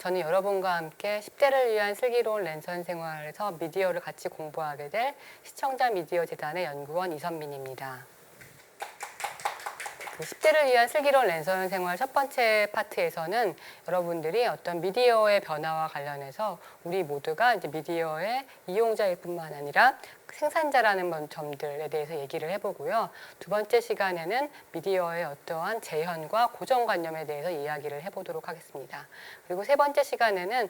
저는 여러분과 함께 10대를 위한 슬기로운 랜선 생활에서 미디어를 같이 공부하게 될 시청자 미디어 재단의 연구원 이선민입니다. 10대를 위한 슬기로운 랜선 생활 첫 번째 파트에서는 여러분들이 어떤 미디어의 변화와 관련해서 우리 모두가 이제 미디어의 이용자일 뿐만 아니라 생산자라는 점들에 대해서 얘기를 해보고요. 두 번째 시간에는 미디어의 어떠한 재현과 고정관념에 대해서 이야기를 해보도록 하겠습니다. 그리고 세 번째 시간에는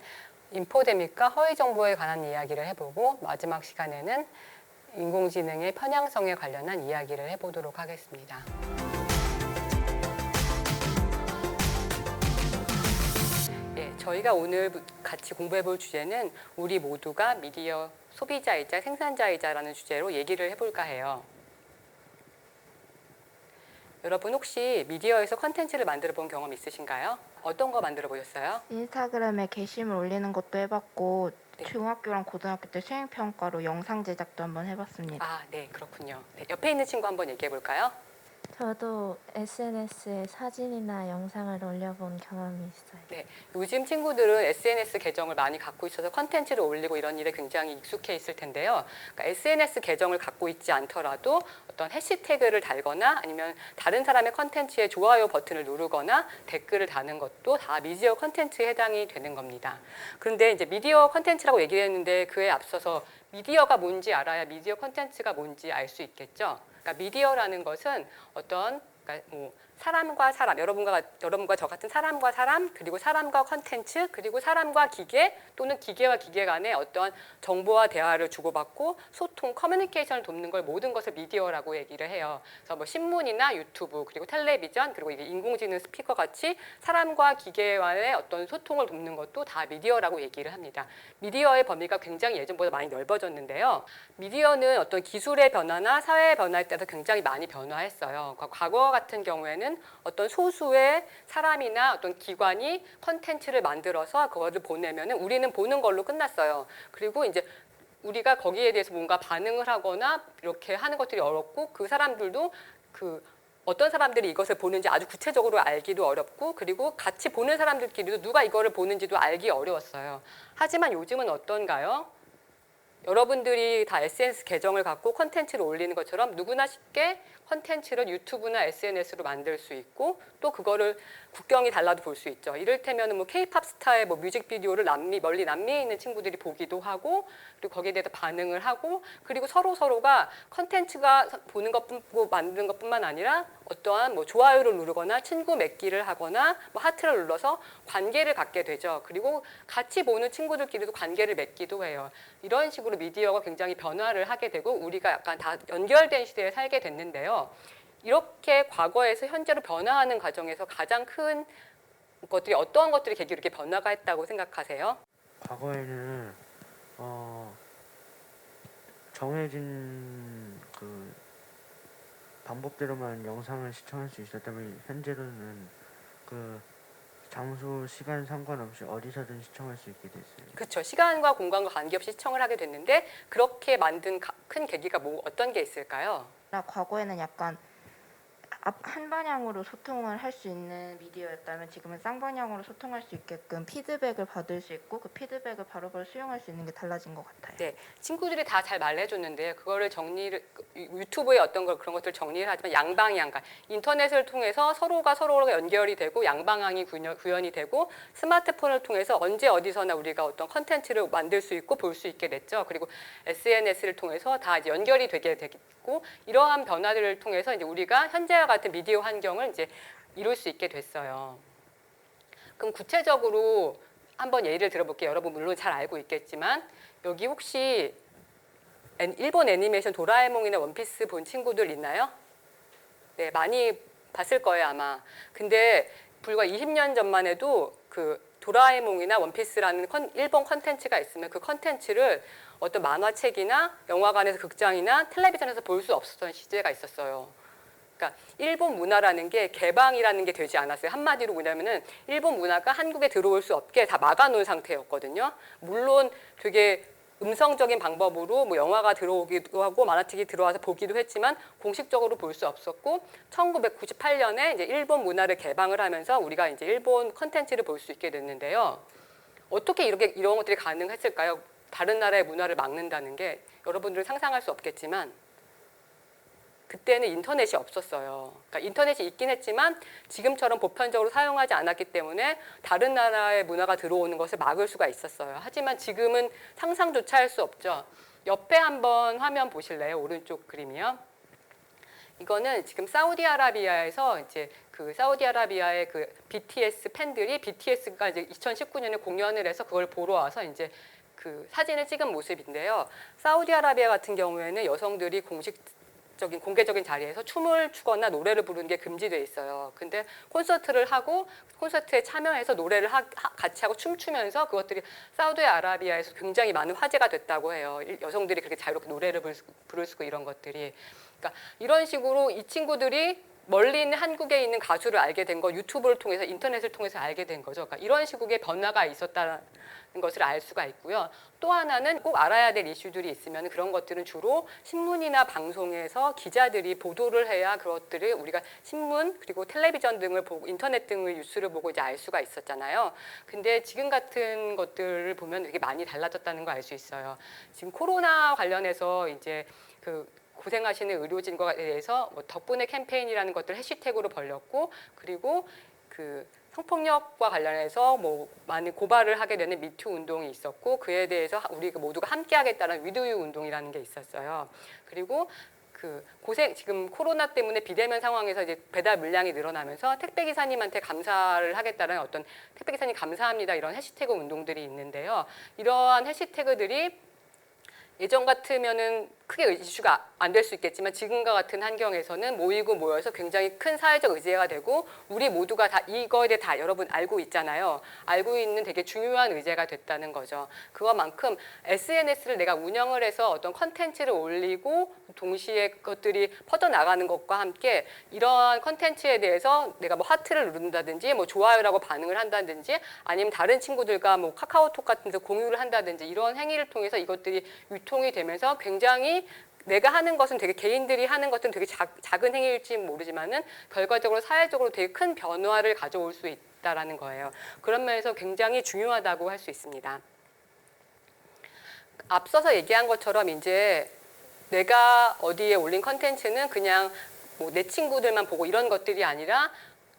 인포데믹과 허위 정보에 관한 이야기를 해보고 마지막 시간에는 인공지능의 편향성에 관련한 이야기를 해보도록 하겠습니다. 저희가 오늘 같이 공부해 볼 주제는 우리 모두가 미디어 소비자이자 생산자이자라는 주제로 얘기를 해볼까 해요. 여러분 혹시 미디어에서 컨텐츠를 만들어 본 경험 있으신가요? 어떤 거 만들어 보셨어요? 인스타그램에 게시물 올리는 것도 해봤고 중학교랑 고등학교 때 수행평가로 영상 제작도 한번 해봤습니다. 아, 네, 그렇군요. 네, 옆에 있는 친구 한번 얘기해 볼까요? 저도 SNS에 사진이나 영상을 올려본 경험이 있어요. 네, 요즘 친구들은 SNS 계정을 많이 갖고 있어서 컨텐츠를 올리고 이런 일에 굉장히 익숙해 있을 텐데요. 그러니까 SNS 계정을 갖고 있지 않더라도 어떤 해시태그를 달거나 아니면 다른 사람의 컨텐츠에 좋아요 버튼을 누르거나 댓글을 다는 것도 다 미디어 컨텐츠에 해당이 되는 겁니다. 그런데 이제 미디어 컨텐츠라고 얘기를 했는데 그에 앞서서 미디어가 뭔지 알아야 미디어 컨텐츠가 뭔지 알 수 있겠죠. 그러니까 미디어라는 것은 어떤 사람과 사람, 여러분과 저 같은 사람과 사람, 그리고 사람과 컨텐츠, 그리고 사람과 기계 또는 기계와 기계 간의 어떤 정보와 대화를 주고받고 소통, 커뮤니케이션을 돕는 걸 모든 것을 미디어라고 얘기를 해요. 그래서 뭐 신문이나 유튜브, 그리고 텔레비전, 그리고 이게 인공지능 스피커 같이 사람과 기계와의 어떤 소통을 돕는 것도 다 미디어라고 얘기를 합니다. 미디어의 범위가 굉장히 예전보다 많이 넓어졌는데요. 미디어는 어떤 기술의 변화나 사회의 변화에 따라서 굉장히 많이 변화했어요. 과거 같은 경우에는 어떤 소수의 사람이나 어떤 기관이 컨텐츠를 만들어서 그거를 보내면은 우리는 보는 걸로 끝났어요. 그리고 이제 우리가 거기에 대해서 뭔가 반응을 하거나 이렇게 하는 것들이 어렵고 그 사람들도 어떤 사람들이 이것을 보는지 아주 구체적으로 알기도 어렵고 그리고 같이 보는 사람들끼리도 누가 이거를 보는지도 알기 어려웠어요. 하지만 요즘은 어떤가요? 여러분들이 다 SNS 계정을 갖고 컨텐츠를 올리는 것처럼 누구나 쉽게 컨텐츠를 유튜브나 SNS로 만들 수 있고 또 그거를 국경이 달라도 볼 수 있죠. 이를테면 뭐 K-팝 스타의 뭐 뮤직비디오를 멀리 남미에 있는 친구들이 보기도 하고 그리고 거기에 대해서 반응을 하고 그리고 서로가 컨텐츠가 보는 것뿐 만드는 것뿐만 아니라 어떠한 뭐 좋아요를 누르거나 친구 맺기를 하거나 뭐 하트를 눌러서 관계를 갖게 되죠. 그리고 같이 보는 친구들끼리도 관계를 맺기도 해요. 이런 식으로 미디어가 굉장히 변화를 하게 되고 우리가 약간 다 연결된 시대에 살게 됐는데요. 이렇게 과거에서 현재로 변화하는 과정에서 가장 큰 것들이 어떤 것들이 계기로 이렇게 변화가 했다고 생각하세요? 과거에는 정해진 그 방법대로만 영상을 시청할 수 있었다면 현재로는 그 장소, 시간 상관없이 어디서든 시청할 수 있게 됐어요. 그렇죠. 시간과 공간과 관계없이 시청을 하게 됐는데 그렇게 만든 큰 계기가 어떤 게 있을까요? 과거에는 약간 한 방향으로 소통을 할 수 있는 미디어였다면 지금은 쌍방향으로 소통할 수 있게끔 피드백을 받을 수 있고 그 피드백을 바로바로 수용할 수 있는 게 달라진 것 같아요. 네, 친구들이 다 잘 말해줬는데 그거를 유튜브에 어떤 그런 것들 정리를 하지만 양방향, 그러니까 인터넷을 통해서 서로가 연결이 되고 양방향이 구현이 되고 스마트폰을 통해서 언제 어디서나 우리가 어떤 컨텐츠를 만들 수 있고 볼 수 있게 됐죠. 그리고 SNS를 통해서 다 이제 연결이 되게 됐고 이러한 변화들을 통해서 이제 우리가 현재와 같은 미디어 환경을 이제 이룰 수 있게 됐어요. 그럼 구체적으로 한번 예를 들어볼게요. 여러분 물론 잘 알고 있겠지만 여기 혹시 일본 애니메이션 도라에몽이나 원피스 본 친구들 있나요? 네, 많이 봤을 거예요 아마. 근데 불과 20년 전만 해도 그 도라에몽이나 원피스라는 일본 컨텐츠가 있으면 그 컨텐츠를 어떤 만화책이나 영화관에서 극장이나 텔레비전에서 볼 수 없었던 시대가 있었어요. 그러니까 일본 문화라는 게 개방이라는 게 되지 않았어요. 한마디로 뭐냐면은 일본 문화가 한국에 들어올 수 없게 다 막아놓은 상태였거든요. 물론 되게 음성적인 방법으로 뭐 영화가 들어오기도 하고 만화책이 들어와서 보기도 했지만 공식적으로 볼 수 없었고 1998년에 이제 일본 문화를 개방을 하면서 우리가 이제 일본 컨텐츠를 볼 수 있게 됐는데요. 어떻게 이런 것들이 가능했을까요? 다른 나라의 문화를 막는다는 게 여러분들은 상상할 수 없겠지만 그때는 인터넷이 없었어요. 그러니까 인터넷이 있긴 했지만 지금처럼 보편적으로 사용하지 않았기 때문에 다른 나라의 문화가 들어오는 것을 막을 수가 있었어요. 하지만 지금은 상상조차 할 수 없죠. 옆에 한번 화면 보실래요? 오른쪽 그림이요. 이거는 지금 사우디아라비아에서 이제 그 사우디아라비아의 그 BTS 팬들이 BTS가 이제 2019년에 공연을 해서 그걸 보러 와서 이제 그 사진을 찍은 모습인데요. 사우디아라비아 같은 경우에는 여성들이 공개적인 자리에서 춤을 추거나 노래를 부르는 게 금지돼 있어요. 근데 콘서트를 하고 콘서트에 참여해서 노래를 같이 하고 춤추면서 그것들이 사우디아라비아에서 굉장히 많은 화제가 됐다고 해요. 여성들이 그렇게 자유롭게 노래를 부를 수 있고 이런 것들이. 그러니까 이런 식으로 이 친구들이 멀리 있는 한국에 있는 가수를 알게 된 거 유튜브를 통해서 인터넷을 통해서 알게 된 거죠. 그러니까 이런 식의 변화가 있었다는 것을 알 수가 있고요. 또 하나는 꼭 알아야 될 이슈들이 있으면 그런 것들은 주로 신문이나 방송에서 기자들이 보도를 해야 그것들을 우리가 신문 그리고 텔레비전 등을 보고 인터넷 등의 뉴스를 보고 이제 알 수가 있었잖아요. 근데 지금 같은 것들을 보면 되게 많이 달라졌다는 거 알 수 있어요. 지금 코로나 관련해서 이제 그 고생하시는 의료진과에 대해서 뭐 덕분에 캠페인이라는 것들 해시태그로 벌렸고 그리고 그 성폭력과 관련해서 뭐 많은 고발을 하게 되는 미투 운동이 있었고 그에 대해서 우리 모두가 함께하겠다는 위드유 운동이라는 게 있었어요. 그리고 그 지금 코로나 때문에 비대면 상황에서 이제 배달 물량이 늘어나면서 택배 기사님한테 감사를 하겠다는 어떤 택배 기사님 감사합니다 이런 해시태그 운동들이 있는데요. 이러한 해시태그들이 예전 같으면은 크게 이슈가 안 될 수 있겠지만 지금과 같은 환경에서는 모여서 굉장히 큰 사회적 의제가 되고 우리 모두가 다 이거에 대해 다 여러분 알고 있잖아요. 알고 있는 되게 중요한 의제가 됐다는 거죠. 그것만큼 SNS를 내가 운영을 해서 어떤 컨텐츠를 올리고 동시에 그것들이 퍼져나가는 것과 함께 이러한 컨텐츠에 대해서 내가 뭐 하트를 누른다든지 뭐 좋아요라고 반응을 한다든지 아니면 다른 친구들과 뭐 카카오톡 같은 데 공유를 한다든지 이런 행위를 통해서 이것들이 유통이 되면서 굉장히 내가 하는 것은 되게 개인들이 하는 것은 되게 작은 행위일지 모르지만은 결과적으로 사회적으로 되게 큰 변화를 가져올 수 있다라는 거예요. 그런 면에서 굉장히 중요하다고 할 수 있습니다. 앞서서 얘기한 것처럼 이제 내가 어디에 올린 컨텐츠는 그냥 뭐 내 친구들만 보고 이런 것들이 아니라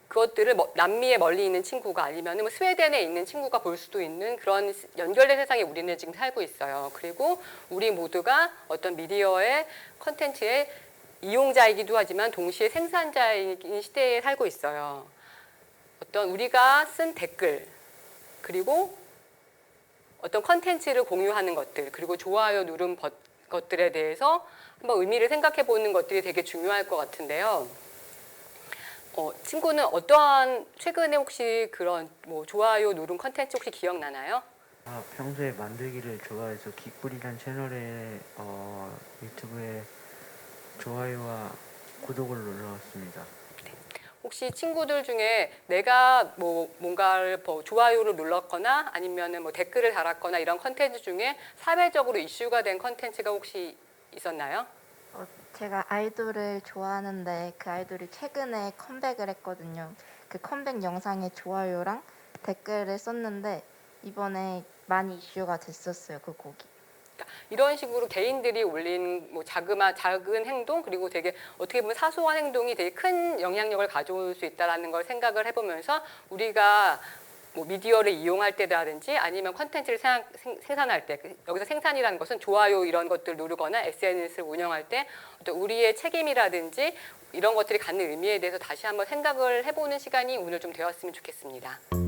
그것들을 남미에 멀리 있는 친구가 아니면 뭐 스웨덴에 있는 친구가 볼 수도 있는 그런 연결된 세상에 우리는 지금 살고 있어요. 그리고 우리 모두가 어떤 미디어의 컨텐츠의 이용자이기도 하지만 동시에 생산자인 시대에 살고 있어요. 어떤 우리가 쓴 댓글 그리고 어떤 컨텐츠를 공유하는 것들 그리고 좋아요 누른 것들에 대해서 한번 의미를 생각해 보는 것들이 되게 중요할 것 같은데요. 친구는 어떠한 최근에 혹시 그런 뭐 좋아요 누른 컨텐츠 혹시 기억나나요? 평소에 만들기를 좋아해서 기꿀이란 채널에 유튜브에 좋아요와 구독을 눌러왔습니다. 혹시 친구들 중에 내가 뭐 뭔가를 좋아요를 눌렀거나 아니면은 뭐 댓글을 달았거나 이런 컨텐츠 중에 사회적으로 이슈가 된 컨텐츠가 혹시 있었나요? 제가 아이돌을 좋아하는데 그 아이돌이 최근에 컴백을 했거든요. 그 컴백 영상에 좋아요랑 댓글을 썼는데 이번에 많이 이슈가 됐었어요. 그 곡이. 이런 식으로 개인들이 올린 뭐 작은 행동 그리고 되게 어떻게 보면 사소한 행동이 되게 큰 영향력을 가져올 수 있다는 걸 생각을 해보면서 우리가 뭐 미디어를 이용할 때라든지 아니면 컨텐츠를 생산할 때 여기서 생산이라는 것은 좋아요 이런 것들 누르거나 SNS를 운영할 때 어떤 우리의 책임이라든지 이런 것들이 갖는 의미에 대해서 다시 한번 생각을 해보는 시간이 오늘 좀 되었으면 좋겠습니다.